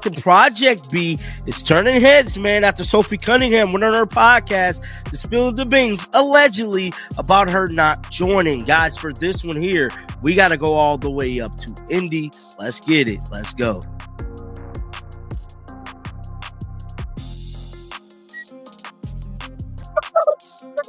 talking Project B is turning heads, man, after Sophie Cunningham went on her podcast to spill the beans, allegedly, about her not joining. Guys, for this one here, we got to go all the way up to Indy. Let's get it. Let's go.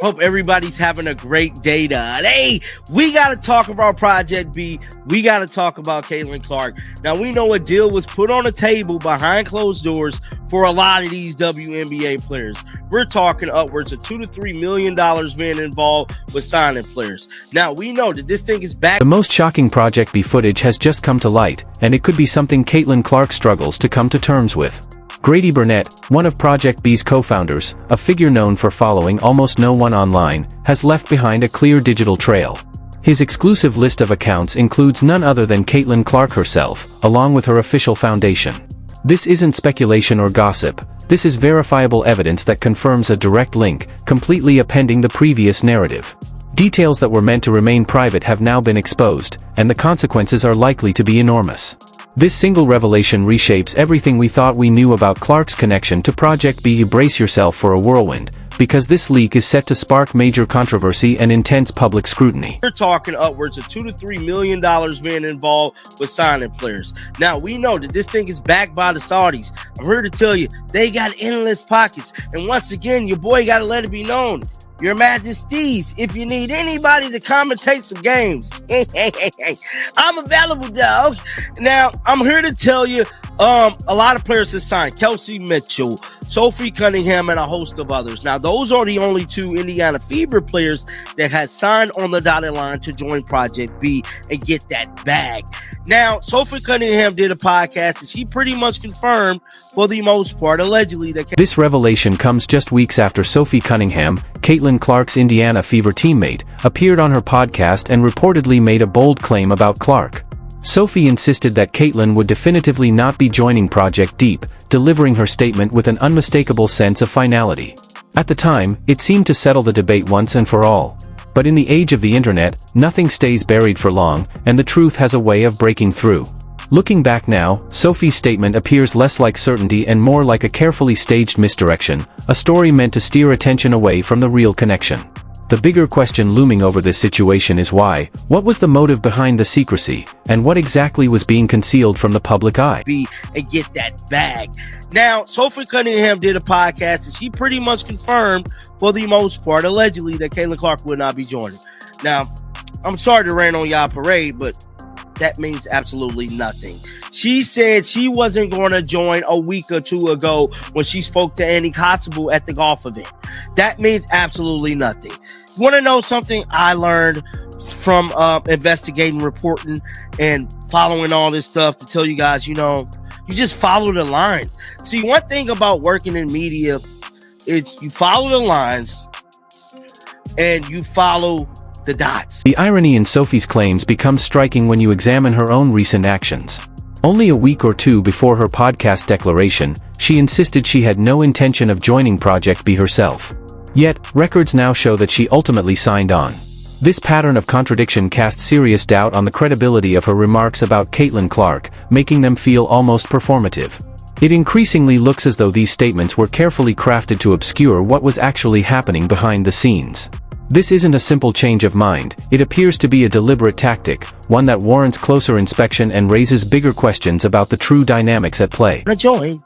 Hope everybody's having a great day today. We got to talk about Project B. We got to talk about Caitlin Clark. Now, we know a deal was put on the table behind closed doors for a lot of these WNBA players. We're talking upwards of $2 to $3 million being involved with signing players. Now, we know that this thing is back. The most shocking Project B footage has just come to light, and it could be something Caitlin Clark struggles to come to terms with. Grady Burnett, one of Project B's co-founders, a figure known for following almost no one online, has left behind a clear digital trail. His exclusive list of accounts includes none other than Caitlin Clark herself, along with her official foundation. This isn't speculation or gossip. This is verifiable evidence that confirms a direct link, completely appending the previous narrative. Details that were meant to remain private have now been exposed, and the consequences are likely to be enormous. This single revelation reshapes everything we thought we knew about Clark's connection to Project B. Brace yourself for a whirlwind, because this leak is set to spark major controversy and intense public scrutiny. We're talking upwards of $2 to $3 million being involved with signing players. Now, we know that this thing is backed by the Saudis. I'm here to tell you, they got endless pockets. And once again, your boy got to let it be known. Your Majesties, if you need anybody to commentate some games, I'm available, dog. Now, I'm here to tell you, a lot of players have signed. Kelsey Mitchell, Sophie Cunningham, and a host of others. Now, those are the only two Indiana Fever players that had signed on the dotted line to join Project B and get that bag. Now, Sophie Cunningham did a podcast, and she pretty much confirmed, for the most part, allegedly, that this revelation comes just weeks after Sophie Cunningham, Caitlin Clark's Indiana Fever teammate, appeared on her podcast and reportedly made a bold claim about Clark. Sophie insisted that Caitlin would definitively not be joining Project Deep, delivering her statement with an unmistakable sense of finality. At the time, it seemed to settle the debate once and for all. But in the age of the internet, nothing stays buried for long, and the truth has a way of breaking through. Looking back now, Sophie's statement appears less like certainty and more like a carefully staged misdirection, a story meant to steer attention away from the real connection. The bigger question looming over this situation is why, what was the motive behind the secrecy, and what exactly was being concealed from the public eye? And get that bag. Now, Sophie Cunningham did a podcast, and she pretty much confirmed, for the most part, allegedly, that Caitlin Clark would not be joining. Now, I'm sorry to rain on y'all parade, but that means absolutely nothing. She said she wasn't going to join a week or two ago when she spoke to Annie Kotzebue at the golf event. That means absolutely nothing. You want to know something I learned from investigating, reporting, and following all this stuff to tell you guys, you just follow the line. See, one thing about working in media is you follow the lines and you follow the dots. The irony in Sophie's claims becomes striking when you examine her own recent actions. Only a week or two before her podcast declaration, she insisted she had no intention of joining Project B herself. Yet, records now show that she ultimately signed on. This pattern of contradiction casts serious doubt on the credibility of her remarks about Caitlin Clark, making them feel almost performative. It increasingly looks as though these statements were carefully crafted to obscure what was actually happening behind the scenes. This isn't a simple change of mind, it appears to be a deliberate tactic, one that warrants closer inspection and raises bigger questions about the true dynamics at play. Join.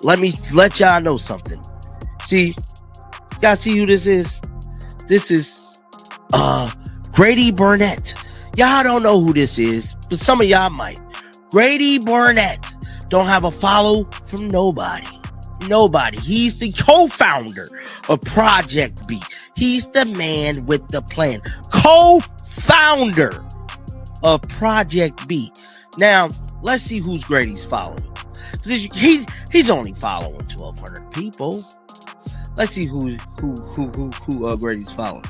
Let me let y'all know something. See, y'all see who this is? This is Grady Burnett. Y'all don't know who this is, but some of y'all might. Grady Burnett don't have a follow from nobody. Nobody. He's the co-founder of Project B. He's the man with the plan. Co-founder of Project B. Now, let's see who's Grady's following. He's only following 1,200 people. Let's see who Grady's following.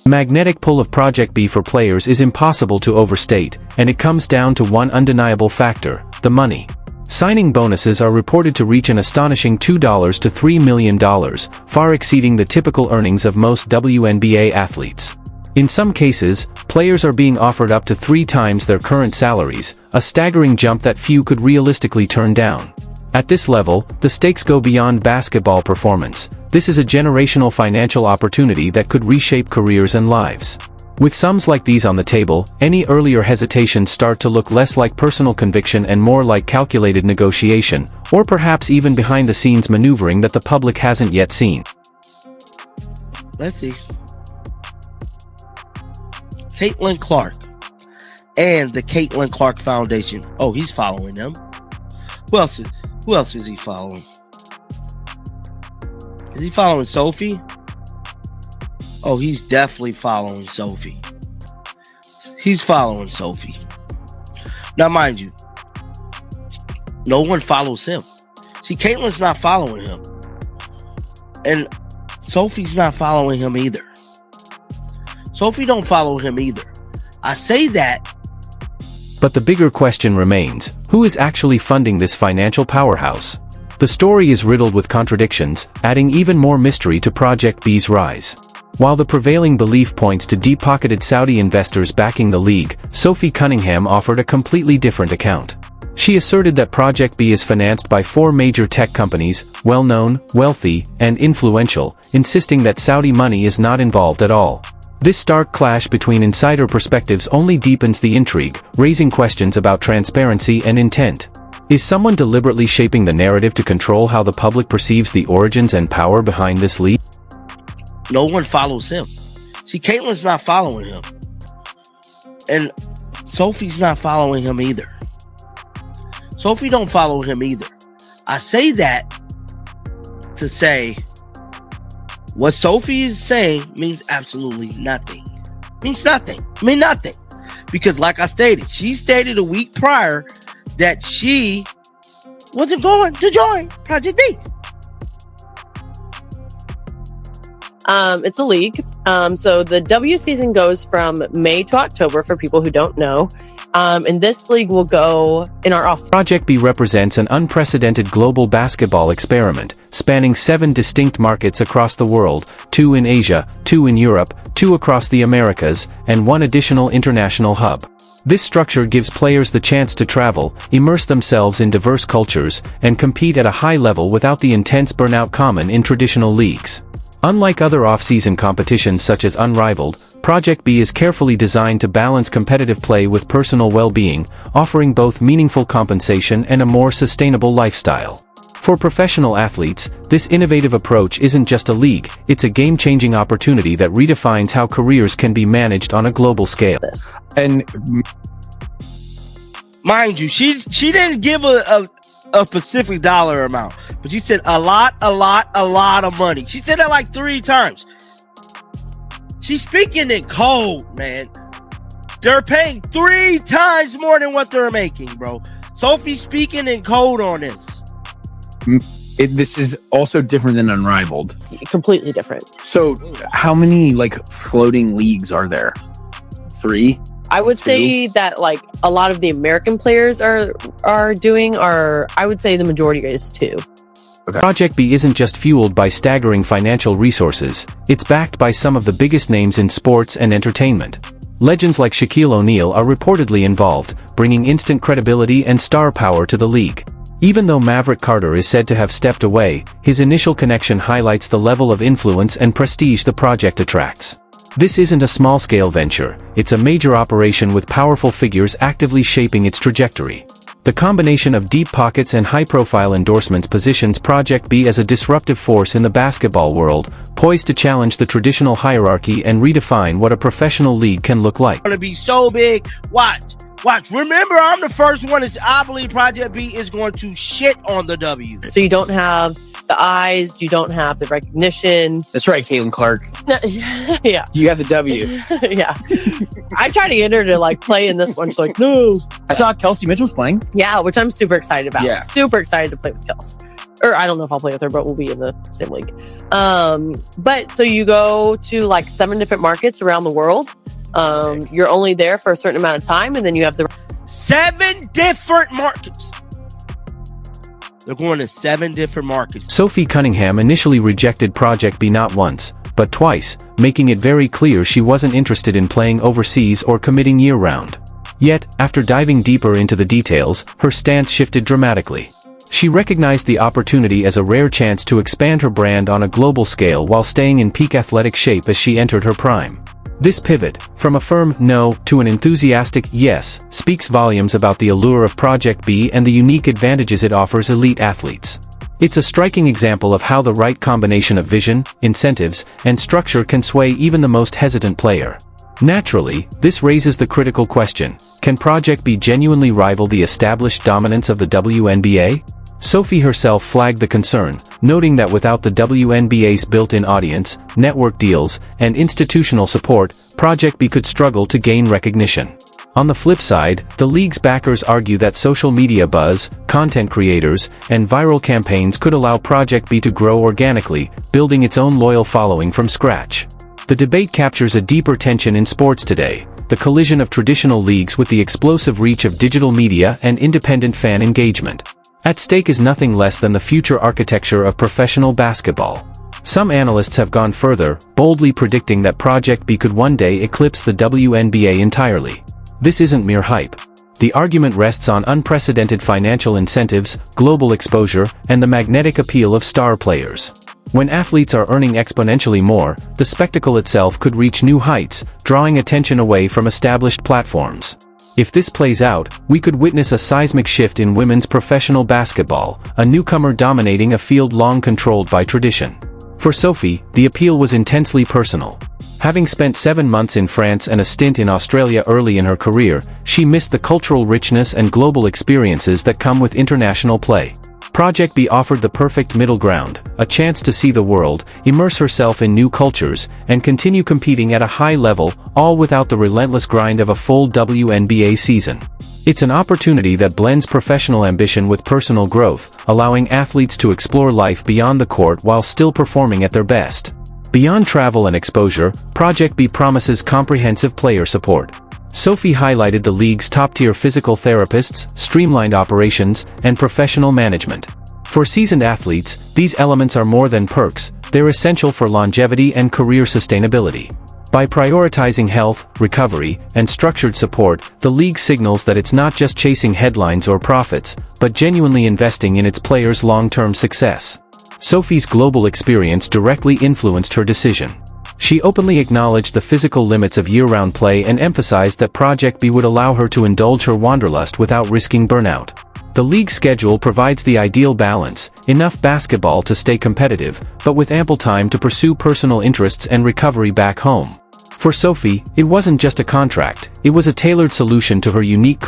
The magnetic pull of Project B for players is impossible to overstate, and it comes down to one undeniable factor: the money. Signing bonuses are reported to reach an astonishing $2 to $3 million, far exceeding the typical earnings of most WNBA athletes. In some cases, players are being offered up to 3 times their current salaries, a staggering jump that few could realistically turn down. At this level, the stakes go beyond basketball performance. This is a generational financial opportunity that could reshape careers and lives. With sums like these on the table, any earlier hesitations start to look less like personal conviction and more like calculated negotiation, or perhaps even behind-the-scenes maneuvering that the public hasn't yet seen. Let's see. Caitlin Clark and the Caitlin Clark Foundation. Oh, he's following them. Who else is he following? Is he following Sophie? Oh, he's definitely following Sophie. He's following Sophie. Now, mind you, no one follows him. See, Caitlin's not following him. And Sophie's not following him either. Sophie don't follow him either. I say that. But the bigger question remains, who is actually funding this financial powerhouse? The story is riddled with contradictions, adding even more mystery to Project B's rise. While the prevailing belief points to deep-pocketed Saudi investors backing the league, Sophie Cunningham offered a completely different account. She asserted that Project B is financed by 4 major tech companies, well-known, wealthy, and influential, insisting that Saudi money is not involved at all. This stark clash between insider perspectives only deepens the intrigue, raising questions about transparency and intent. Is someone deliberately shaping the narrative to control how the public perceives the origins and power behind this league? No one follows him. See, Caitlin's not following him. And Sophie's not following him either. Sophie don't follow him either. I say that to say what Sophie is saying means absolutely nothing. Means nothing. Nothing. Because like I stated, she stated a week prior that she wasn't going to join Project B. It's a league. So the W season goes from May to October for people who don't know. And this league will go in our off. Project B represents an unprecedented global basketball experiment, spanning 7 distinct markets across the world, 2 in Asia, 2 in Europe, 2 across the Americas, and 1 additional international hub. This structure gives players the chance to travel, immerse themselves in diverse cultures, and compete at a high level without the intense burnout common in traditional leagues. Unlike other off-season competitions such as Unrivaled, Project B is carefully designed to balance competitive play with personal well-being, offering both meaningful compensation and a more sustainable lifestyle. For professional athletes, this innovative approach isn't just a league, it's a game-changing opportunity that redefines how careers can be managed on a global scale. And mind you, she didn't give a specific dollar amount, but she said a lot of money. She said that like 3 times. She's speaking in code, man. They're paying 3 times more than what they're making, bro. Sophie's speaking in code on this. this is also different than Unrivaled. Completely different. So how many floating leagues are there? 3? I would say that a lot of the American players are doing, or I would say the majority is 2. Okay. Project B isn't just fueled by staggering financial resources, it's backed by some of the biggest names in sports and entertainment. Legends like Shaquille O'Neal are reportedly involved, bringing instant credibility and star power to the league. Even though Maverick Carter is said to have stepped away, his initial connection highlights the level of influence and prestige the project attracts. This isn't a small-scale venture, it's a major operation with powerful figures actively shaping its trajectory. The combination of deep pockets and high-profile endorsements positions Project B as a disruptive force in the basketball world, poised to challenge the traditional hierarchy and redefine what a professional league can look like. Going to be so big. Watch. Remember, I'm the first one. I believe Project B is going to shit on the W. So you don't have the eyes, you don't have the recognition. That's right, Caitlin Clark. No, yeah. You have the W. Yeah. I tried to get her to play in this one. She's like, no. I saw Kelsey Mitchell's playing. Yeah, which I'm super excited about. Yeah. Super excited to play with Kels. Or I don't know if I'll play with her, but we'll be in the same league. But so you go to 7 different markets around the world. You're only there for a certain amount of time, and then you have the 7 different markets. They're going to 7 different markets. Sophie Cunningham initially rejected Project B not once, but twice, making it very clear she wasn't interested in playing overseas or committing year-round. Yet, after diving deeper into the details, her stance shifted dramatically. She recognized the opportunity as a rare chance to expand her brand on a global scale while staying in peak athletic shape as she entered her prime. This pivot, from a firm no to an enthusiastic yes, speaks volumes about the allure of Project B and the unique advantages it offers elite athletes. It's a striking example of how the right combination of vision, incentives, and structure can sway even the most hesitant player. Naturally, this raises the critical question: can Project B genuinely rival the established dominance of the WNBA? Sophie herself flagged the concern, noting that without the WNBA's built-in audience, network deals, and institutional support, Project B could struggle to gain recognition. On the flip side, the league's backers argue that social media buzz, content creators, and viral campaigns could allow Project B to grow organically, building its own loyal following from scratch. The debate captures a deeper tension in sports today: the collision of traditional leagues with the explosive reach of digital media and independent fan engagement. At stake is nothing less than the future architecture of professional basketball. Some analysts have gone further, boldly predicting that Project B could one day eclipse the WNBA entirely. This isn't mere hype. The argument rests on unprecedented financial incentives, global exposure, and the magnetic appeal of star players. When athletes are earning exponentially more, the spectacle itself could reach new heights, drawing attention away from established platforms. If this plays out, we could witness a seismic shift in women's professional basketball, a newcomer dominating a field long controlled by tradition. For Sophie, the appeal was intensely personal. Having spent 7 months in France and a stint in Australia early in her career, she missed the cultural richness and global experiences that come with international play. Project B offered the perfect middle ground, a chance to see the world, immerse herself in new cultures, and continue competing at a high level, all without the relentless grind of a full WNBA season. It's an opportunity that blends professional ambition with personal growth, allowing athletes to explore life beyond the court while still performing at their best. Beyond travel and exposure, Project B promises comprehensive player support. Sophie highlighted the league's top-tier physical therapists, streamlined operations, and professional management. For seasoned athletes, these elements are more than perks, they're essential for longevity and career sustainability. By prioritizing health, recovery, and structured support, the league signals that it's not just chasing headlines or profits, but genuinely investing in its players' long-term success. Sophie's global experience directly influenced her decision. She openly acknowledged the physical limits of year-round play and emphasized that Project B would allow her to indulge her wanderlust without risking burnout. The league schedule provides the ideal balance, enough basketball to stay competitive, but with ample time to pursue personal interests and recovery back home. For Sophie, it wasn't just a contract, it was a tailored solution to her unique career.